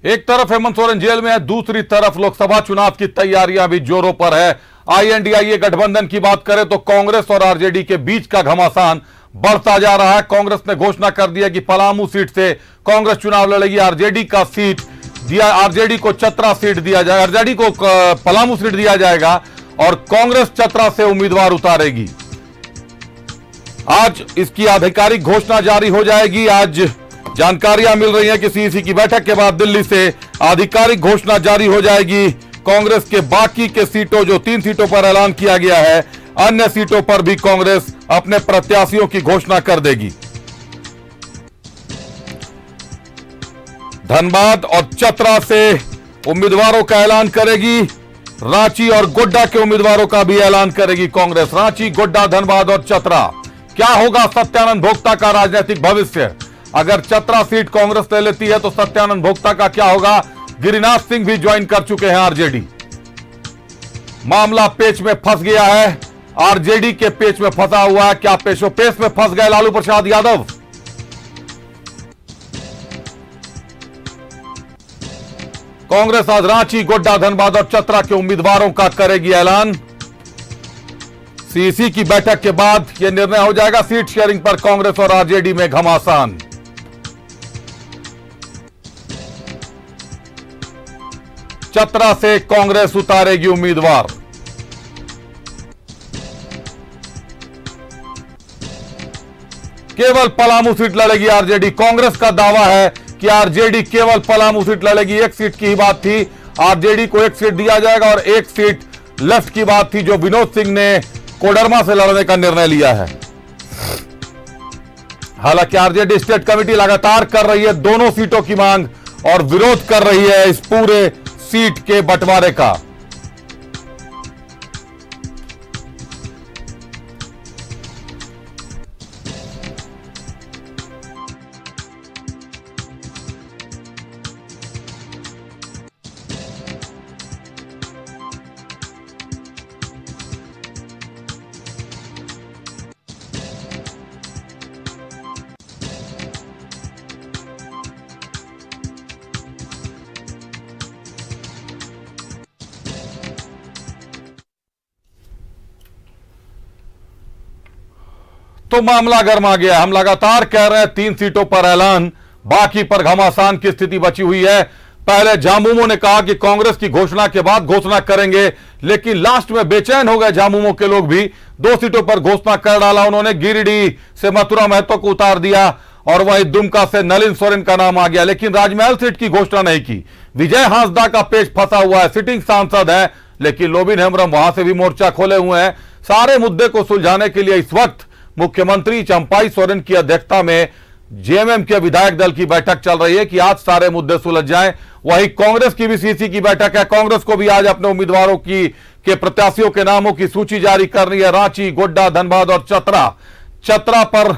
एक तरफ हेमंत सोरेन जेल में है, दूसरी तरफ लोकसभा चुनाव की तैयारियां भी जोरों पर है। आईएनडीआईए गठबंधन की बात करें तो कांग्रेस और आरजेडी के बीच का घमासान बढ़ता जा रहा है। कांग्रेस ने घोषणा कर दिया कि पलामू सीट से कांग्रेस चुनाव लड़ेगी। आरजेडी को चतरा सीट दिया जाएगा, आरजेडी को पलामू सीट दिया जाएगा और कांग्रेस चतरा से उम्मीदवार उतारेगी। आज इसकी आधिकारिक घोषणा जारी हो जाएगी। आज जानकारियां मिल रही हैं कि सीईसी की बैठक के बाद दिल्ली से आधिकारिक घोषणा जारी हो जाएगी। कांग्रेस के बाकी के सीटों, जो 3 सीटों पर ऐलान किया गया है, अन्य सीटों पर भी कांग्रेस अपने प्रत्याशियों की घोषणा कर देगी। धनबाद और चतरा से उम्मीदवारों का ऐलान करेगी। रांची और गोड्डा के उम्मीदवारों का भी ऐलान करेगी कांग्रेस। रांची, गोड्डा, धनबाद और चतरा। क्या होगा सत्यानंद भोक्ता का राजनीतिक भविष्य? अगर चतरा सीट कांग्रेस ले लेती है तो सत्यानंद भोक्ता का क्या होगा? गिरिनाथ सिंह भी ज्वाइन कर चुके हैं आरजेडी। मामला पेच में फंस गया है, आरजेडी के पेच में फंसा हुआ है। क्या पेशोपेश में फंस गए लालू प्रसाद यादव? कांग्रेस आज रांची, गोड्डा, धनबाद और चतरा के उम्मीदवारों का करेगी ऐलान। सीईसी की बैठक के बाद यह निर्णय हो जाएगा। सीट शेयरिंग पर कांग्रेस और आरजेडी में घमासान। चतरा से कांग्रेस उतारेगी उम्मीदवार। केवल पलामू सीट लड़ेगी आरजेडी। कांग्रेस का दावा है कि आरजेडी केवल पलामू सीट लड़ेगी। एक सीट की ही बात थी, आरजेडी को एक सीट दिया जाएगा और एक सीट लेफ्ट की बात थी, जो विनोद सिंह ने कोडरमा से लड़ने का निर्णय लिया है। हालांकि आरजेडी स्टेट कमेटी लगातार कर रही है दोनों सीटों की मांग और विरोध कर रही है इस पूरे सीट के बंटवारे का। तो मामला गर्मा गया। हम लगातार कह रहे हैं 3 सीटों पर ऐलान, बाकी पर घमासान की स्थिति बची हुई है। पहले झामुमो ने कहा कि कांग्रेस की घोषणा के बाद घोषणा करेंगे, लेकिन लास्ट में बेचैन हो गए झामुमो के लोग भी। 2 सीटों पर घोषणा कर डाला उन्होंने। गिरिडीह से मथुरा महतो को उतार दिया और वहीं दुमका से नलिन सोरेन का नाम आ गया, लेकिन राजमहल सीट की घोषणा नहीं की। विजय हांसदा का पेच फंसा हुआ है, सिटिंग सांसद है, लेकिन लोबिन हेम्ब्रम वहां से भी मोर्चा खोले हुए हैं। सारे मुद्दे को सुलझाने के लिए इस वक्त मुख्यमंत्री चंपाई सोरेन की अध्यक्षता में जेएमएम के विधायक दल की बैठक चल रही है कि आज सारे मुद्दे सुलझ जाएं। वहीं कांग्रेस की भी सीसी की बैठक है। कांग्रेस को भी आज अपने उम्मीदवारों के प्रत्याशियों के नामों की सूची जारी करनी है। रांची, गोड्डा, धनबाद और चतरा पर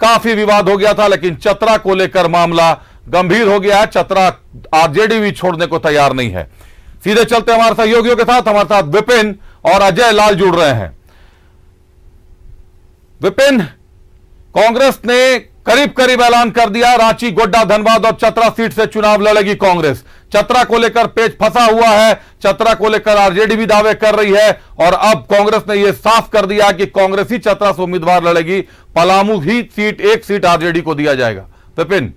काफी विवाद हो गया था, लेकिन चतरा को लेकर मामला गंभीर हो गया है। चतरा आरजेडी भी छोड़ने को तैयार नहीं है। सीधे चलते हमारे सहयोगियों के साथ, हमारे साथ विपिन और अजय लाल जुड़ रहे हैं। विपिन, कांग्रेस ने करीब करीब ऐलान कर दिया, रांची, गोड्डा, धनबाद और चतरा सीट से चुनाव लड़ेगी कांग्रेस। चतरा को लेकर पेच फंसा हुआ है, चतरा को लेकर आरजेडी भी दावे कर रही है और अब कांग्रेस ने यह साफ कर दिया कि कांग्रेस ही चतरा से उम्मीदवार लड़ेगी। पलामू ही सीट, एक सीट आरजेडी को दिया जाएगा। विपिन,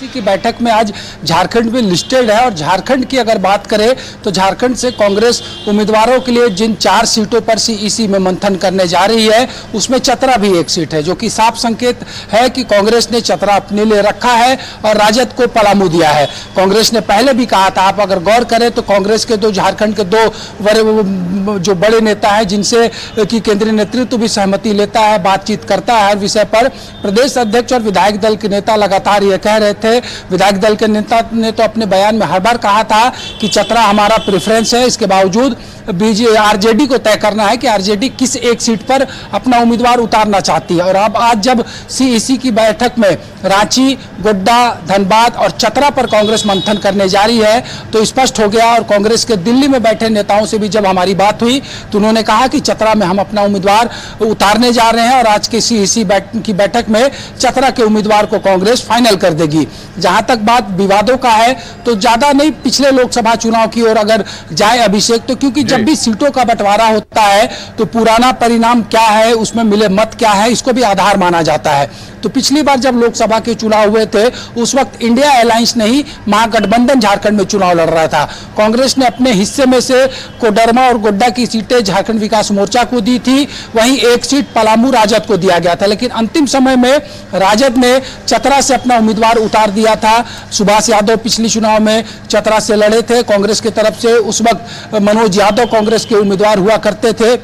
की बैठक में आज झारखंड भी लिस्टेड है और झारखंड की अगर बात करें तो झारखंड से कांग्रेस उम्मीदवारों के लिए जिन 4 सीटों पर सीईसी में मंथन करने जा रही है, उसमें चतरा भी एक सीट है, जो कि साफ संकेत है कि कांग्रेस ने चतरा अपने लिए रखा है और राजद को पलामू दिया है। कांग्रेस ने पहले भी कहा था, आप अगर गौर करें तो कांग्रेस के झारखंड के 2 जो बड़े नेता हैं, जिनसे कि केंद्रीय नेतृत्व भी सहमति लेता है, बातचीत करता है हर विषय पर। प्रदेश अध्यक्ष और विधायक दल के नेता लगातार यह कह रहे थे थे। विधायक दल के नेता ने तो अपने बयान में हर बार कहा था कि चतरा हमारा प्रेफरेंस है। इसके बावजूद आरजेडी को तय करना है कि आरजेडी किस एक सीट पर अपना उम्मीदवार उतारना चाहती है। और अब आज जब सीईसी की बैठक में रांची, गोड्डा, धनबाद और चतरा पर कांग्रेस मंथन करने जा रही है तो स्पष्ट हो गया। और कांग्रेस के दिल्ली में बैठे नेताओं से भी जब हमारी बात हुई तो उन्होंने कहा कि चतरा में हम अपना उम्मीदवार उतारने जा रहे हैं और आज के सीईसी की बैठक में चतरा के उम्मीदवार को कांग्रेस फाइनल कर देगी। जहां तक बात विवादों का है तो ज्यादा नहीं पिछले लोकसभा चुनाव की ओर अगर जाए अभिषेक, तो क्योंकि जब भी सीटों का बंटवारा होता है तो पुराना परिणाम क्या है, उसमें मिले मत क्या है, इसको भी आधार माना जाता है। तो पिछली बार जब लोकसभा के चुनाव हुए थे उस वक्त इंडिया अलायंस नहीं महागठबंधन झारखंड में चुनाव लड़ रहा था। कांग्रेस ने अपने हिस्से में से कोडरमा और गोड्डा की सीटें झारखंड विकास मोर्चा को दी थी, वहीं एक सीट पलामू राजद को दिया गया था। लेकिन अंतिम समय में राजद ने चतरा से अपना उम्मीदवार उतार दिया था। सुभाष यादव पिछले चुनाव में चतरा से लड़े थे कांग्रेस की तरफ से, उस वक्त मनोज यादव कांग्रेस के उम्मीदवार हुआ करते थे।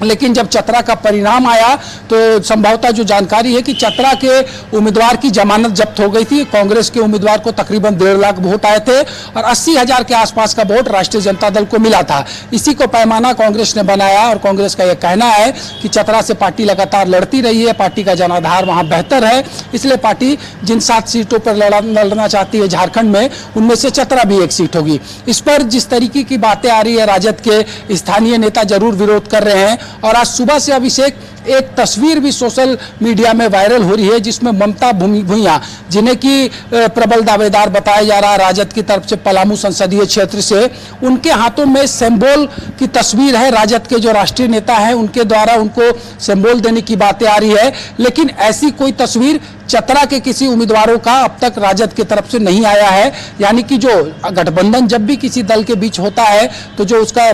लेकिन जब चतरा का परिणाम आया तो संभवतः जो जानकारी है कि चतरा के उम्मीदवार की जमानत जब्त हो गई थी। कांग्रेस के उम्मीदवार को तकरीबन 1.5 लाख वोट आए थे और 80,000 के आसपास का वोट राष्ट्रीय जनता दल को मिला था। इसी को पैमाना कांग्रेस ने बनाया और कांग्रेस का यह कहना है कि चतरा से पार्टी लगातार लड़ती रही है, पार्टी का जनाधार वहां बेहतर है, इसलिए पार्टी जिन 7 सीटों पर लड़ना चाहती है झारखंड में, उनमें से चतरा भी एक सीट होगी। इस पर जिस तरीके की बातें आ रही है, राजद के स्थानीय नेता जरूर विरोध कर रहे हैं। और आज सुबह से अभिषेक एक तस्वीर भी सोशल मीडिया में वायरल हो रही है जिसमें ममता भूइयां, जिन्हें की प्रबल दावेदार बताया जा रहा है राजद की तरफ से पलामू संसदीय क्षेत्र से, उनके हाथों में सिंबल की तस्वीर है। राजद के जो राष्ट्रीय नेता हैं उनके द्वारा उनको सिंबल देने की बातें आ रही है, लेकिन ऐसी कोई तस्वीर चतरा के किसी उम्मीदवारों का अब तक राजद की तरफ से नहीं आया है। यानी कि जो गठबंधन जब भी किसी दल के बीच होता है तो जो उसका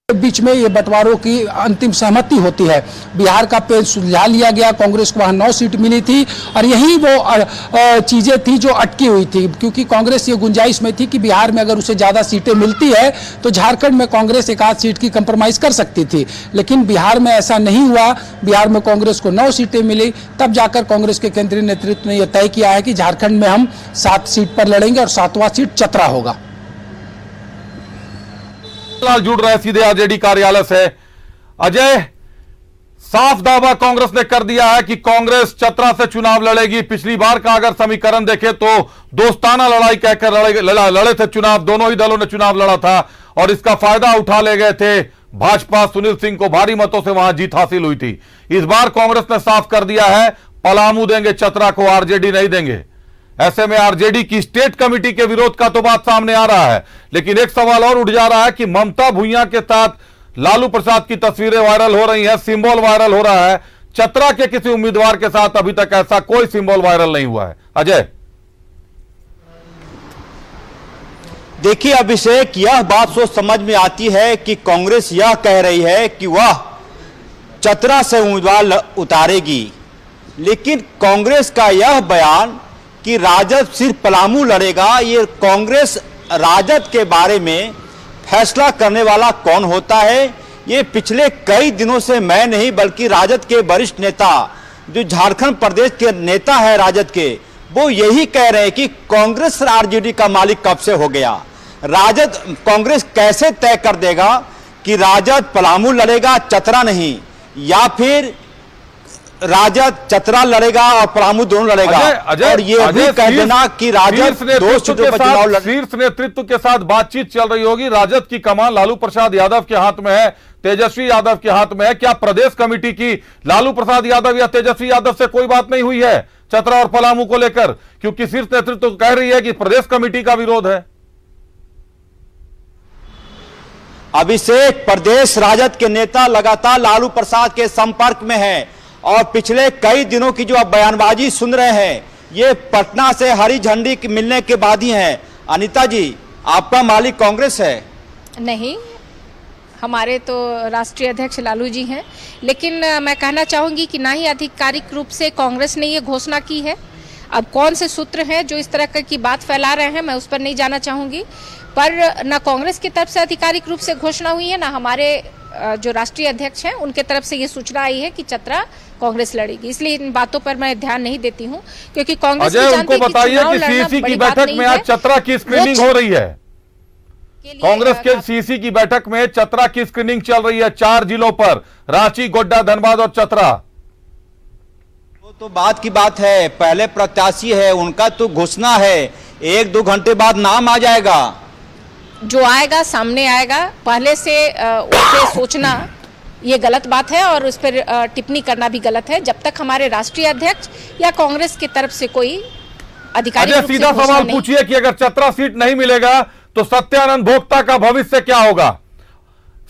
बीच में ये बंटवारों की अंतिम सहमति होती है। बिहार का पेज सुलझा लिया गया, कांग्रेस को वहां 9 सीट मिली थी और यही वो चीजें थी जो अटकी हुई थी, क्योंकि कांग्रेस ये गुंजाइश में थी कि बिहार में अगर उसे ज्यादा सीटें मिलती है तो झारखंड में कांग्रेस 1-8 सीट की कंप्रोमाइज कर सकती थी। लेकिन बिहार में ऐसा नहीं हुआ। बिहार में कांग्रेस को 9 सीटें मिली, तब जाकर कांग्रेस के केंद्रीय नेतृत्व ने यह तय किया है कि झारखंड में हम 7 सीट पर लड़ेंगे और 7वां सीट चतरा होगा। फिलहाल जुड़ रहे सीधे आरजेडी कार्यालय से अजय, साफ दावा कांग्रेस ने कर दिया है कि कांग्रेस चतरा से चुनाव लड़ेगी। पिछली बार का अगर समीकरण देखें तो दोस्ताना लड़ाई कहकर लड़े थे चुनाव, दोनों ही दलों ने चुनाव लड़ा था और इसका फायदा उठा ले गए थे भाजपा। सुनील सिंह को भारी मतों से वहां जीत हासिल हुई थी। इस बार कांग्रेस ने साफ कर दिया है पलामू देंगे, चतरा को आरजेडी नहीं देंगे। ऐसे में आरजेडी की स्टेट कमेटी के विरोध का तो बात सामने आ रहा है, लेकिन एक सवाल और उठ जा रहा है कि ममता भूइयां के साथ लालू प्रसाद की तस्वीरें वायरल हो रही हैं, सिंबल वायरल हो रहा है। चतरा के किसी उम्मीदवार के साथ अभी तक ऐसा कोई सिंबल वायरल नहीं हुआ है। अजय, देखिए अभिषेक, यह बात सोच समझ में आती है कि कांग्रेस यह कह रही है कि वह चतरा से उम्मीदवार उतारेगी, लेकिन कांग्रेस का यह बयान कि राजद सिर्फ पलामू लड़ेगा, ये कांग्रेस राजद के बारे में फैसला करने वाला कौन होता है? ये पिछले कई दिनों से मैं नहीं बल्कि राजद के वरिष्ठ नेता जो झारखंड प्रदेश के नेता है राजद के, वो यही कह रहे हैं कि कांग्रेस आरजेडी का मालिक कब से हो गया। राजद कांग्रेस कैसे तय कर देगा कि राजद पलामू लड़ेगा चतरा नहीं, या फिर राजद चतरा लड़ेगा और पलामू दोनों लड़ेगा? और ये भी कह देना कि राजद 2 सीटों पर चुनाव शीर्ष नेतृत्व के साथ बातचीत चल रही होगी। राजद की कमान लालू प्रसाद यादव के हाथ में है, तेजस्वी यादव के हाथ में है। क्या प्रदेश कमेटी की लालू प्रसाद यादव या तेजस्वी यादव से कोई बात नहीं हुई है चतरा और पलामू को लेकर? क्योंकि शीर्ष नेतृत्व कह रही है कि प्रदेश कमेटी का विरोध है। अभिषेक, प्रदेश राजद के नेता लगातार लालू प्रसाद के संपर्क में है और पिछले कई दिनों की जो आप बयानबाजी सुन रहे हैं ये पटना से हरी झंडी मिलने के बाद ही है। अनीता जी, आपका मालिक कांग्रेस है? नहीं, हमारे तो राष्ट्रीय अध्यक्ष लालू जी हैं, लेकिन मैं कहना चाहूँगी कि ना ही आधिकारिक रूप से कांग्रेस ने ये घोषणा की है। अब कौन से सूत्र हैं जो इस तरह की बात फैला रहे हैं, मैं उस पर नहीं जाना चाहूँगी, पर ना कांग्रेस की तरफ से आधिकारिक रूप से घोषणा हुई है, ना हमारे जो राष्ट्रीय अध्यक्ष हैं उनके तरफ से ये सूचना आई है कि चतरा कांग्रेस लड़ेगी, इसलिए इन बातों पर मैं ध्यान नहीं देती हूँ, क्योंकि कांग्रेस भी अजय, जानती उनको है कि बताइए चुनाव कि लड़ना सीसी बड़ी की बात बैठक नहीं में है। आज चतरा की स्क्रीनिंग हो रही है। कांग्रेस के सीसी की बैठक में चतरा की स्क्रीनिंग चल रही है 4 जिलों पर, रांची, गोड्डा, धनबाद और चतरा। तो बात की बात है, पहले प्रत्याशी है, उनका तो घोषणा है, 1-2 घंटे बाद नाम आ जाएगा। जो आएगा सामने आएगा, पहले से उस पे सोचना ये गलत बात है और उस पर टिप्पणी करना भी गलत है। जब तक हमारे राष्ट्रीय अध्यक्ष या कांग्रेस की तरफ से कोई अधिकारी अजय, सीधा सवाल पूछिए कि अगर चतरा सीट नहीं मिलेगा तो सत्यानंद भोक्ता का भविष्य क्या होगा?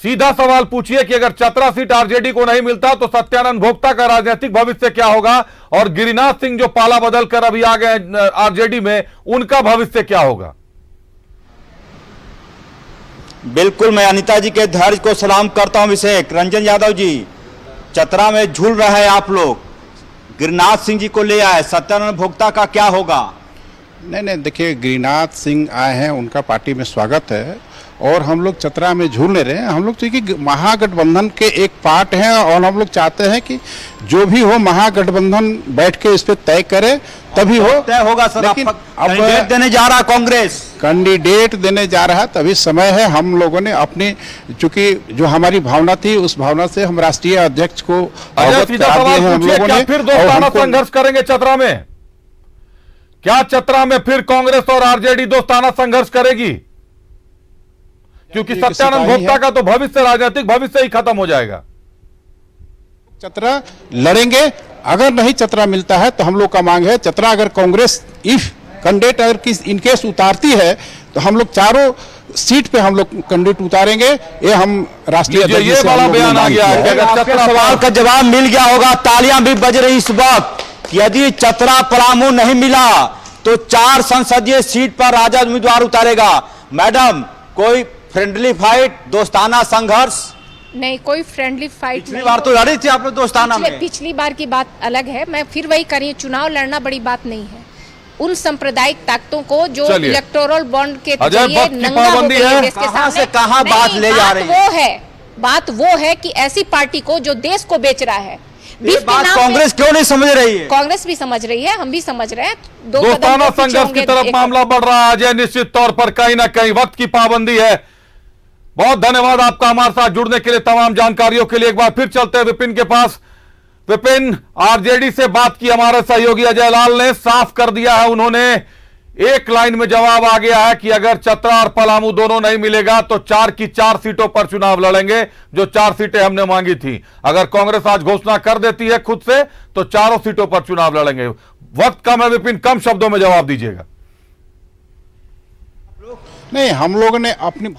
सीधा सवाल पूछिए कि अगर चतरा सीट आरजेडी को नहीं मिलता तो सत्यानंद भोक्ता का राजनीतिक भविष्य क्या होगा, और गिरिनाथ सिंह जो पाला बदल कर अभी आ गए आरजेडी में, उनका भविष्य क्या होगा? बिल्कुल, मैं अनिता जी के धैर्य को सलाम करता हूं। अभिषेक रंजन यादव जी, चतरा में झूल रहे हैं आप लोग, गिरिनाथ सिंह जी को ले आए, सत्यानंद भोक्ता का क्या होगा? नहीं, देखिए, गिरिनाथ सिंह आए हैं, उनका पार्टी में स्वागत है, और हम लोग चतरा में झूल नहीं रहे हैं। हम लोग तो महागठबंधन के एक पार्ट हैं, और हम लोग चाहते हैं कि जो भी हो महागठबंधन बैठ के इस पे तय करे, तभी हो तय होगा सर। लेकिन अब कैंडिडेट देने जा रहा कांग्रेस, कैंडिडेट देने जा रहा है, तभी समय है। हम लोगों ने अपनी, चूंकि जो हमारी भावना थी उस भावना से हम राष्ट्रीय अध्यक्ष को अवगत सीधा करा दिए सवाल हैं हम पूछिए, लोगों क्या ने। फिर और दोस्ताना हमको- संघर्ष करेंगे चतरा में? क्या चतरा में फिर कांग्रेस और आरजेडी दोस्ताना संघर्ष करेगी? क्योंकि ये सत्यानंद सिपाही भोक्ता है। का तो भविष्य, राजनीतिक भविष्य ही खत्म हो जाएगा। चतरा लड़ेंगे। अगर नहीं चतरा मिलता है तो हम लोग का मांग है, चतरा अगर कांग्रेस इफ कैंडिडेट अगर किस इनकेस उतारती है तो हम लोग चारों सीट पे हम लोग कैंडिडेट उतारेंगे। ये हम राष्ट्रीय लीजिए, अध्यक्ष ये से हम वाला लोगों ने बयान आ मांग गया किया है कि है। अगर आपके चतरा सवाल का जवाब मिल गया होगा, तालियां भी बज रही इस वक्त। यदि चतरा पलामू नहीं मिला तो 4 संसदीय सीट पर राजद उम्मीदवार उतारेगा। मैडम, कोई फ्रेंडली फाइट, दोस्ताना संघर्ष? नहीं, कोई फ्रेंडली फाइट पिछली बार तो लड़ी थी आप लोग दोस्ताना में। पिछली बार की बात अलग है। मैं फिर वही करी, चुनाव लड़ना बड़ी बात नहीं है। उन सांप्रदायिक ताकतों को जो चलिए। इलेक्टोरल बॉन्ड के अजय, जरिए वक्त की नंगा हो पाबंदी गई है है। देश के कहां सामने। से कहां नहीं, बात ले जा रही है? बात वो है कि ऐसी पार्टी को जो देश को बेच रहा है, ये बीफ के बात नाम पे- कांग्रेस क्यों नहीं समझ रही है? कांग्रेस भी समझ रही है, हम भी समझ रहे हैं। दो कदम दोस्ताना वो पीछे संघर्ष होंगे, की तरफ एक- मामला बढ़ रहा है अजय, निश्चित तौर पर कहीं ना कहीं वक्त की पाबंदी है। बहुत धन्यवाद आपका हमारे साथ जुड़ने के लिए, तमाम जानकारियों के लिए। एक बार फिर चलते हैं विपिन के पास। विपिन, आरजेडी से बात की हमारे सहयोगी अजय लाल ने, साफ कर दिया है उन्होंने, एक लाइन में जवाब आ गया है कि अगर चतरा और पलामू दोनों नहीं मिलेगा तो 4 की 4 सीटों पर चुनाव लड़ेंगे, जो 4 सीटें हमने मांगी थी। अगर कांग्रेस आज घोषणा कर देती है खुद से तो 4 सीटों पर चुनाव लड़ेंगे। वक्त कम है विपिन, कम शब्दों में जवाब दीजिएगा। नहीं, हम लोगों ने अपनी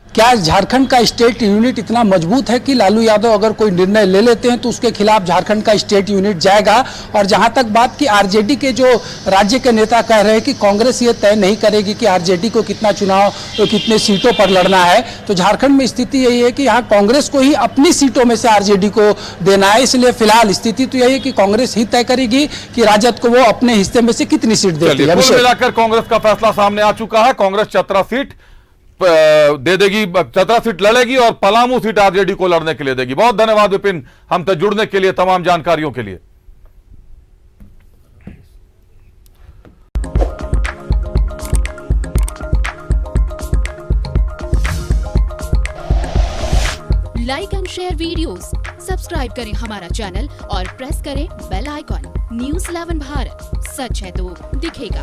क्या झारखंड का स्टेट यूनिट इतना मजबूत है कि लालू यादव अगर कोई निर्णय ले लेते हैं तो उसके खिलाफ झारखंड का स्टेट यूनिट जाएगा? और जहां तक बात की आरजेडी के, जो राज्य के नेता कह रहे हैं कि कांग्रेस ये तय नहीं करेगी कि आरजेडी को कितना चुनाव तो कितने सीटों पर लड़ना है, तो झारखंड में स्थिति यही है कि यहाँ कांग्रेस को ही अपनी सीटों में से आरजेडी को देना है। इसलिए फिलहाल स्थिति तो यही है कि कांग्रेस ही तय करेगी कि राजद को वो अपने हिस्से में से कितनी सीट देती है। कुल मिलाकर कांग्रेस का फैसला सामने आ चुका है। कांग्रेस चतरा सीट दे देगी, चतरा सीट लड़ेगी और पलामू सीट आरजेडी को लड़ने के लिए देगी। बहुत धन्यवाद विपिन, हम तक जुड़ने के लिए, तमाम जानकारियों के लिए। Like and share videos, subscribe करें हमारा चैनल और प्रेस करें बेल आइकॉन। न्यूज़ 11 भारत, सच है तो दिखेगा।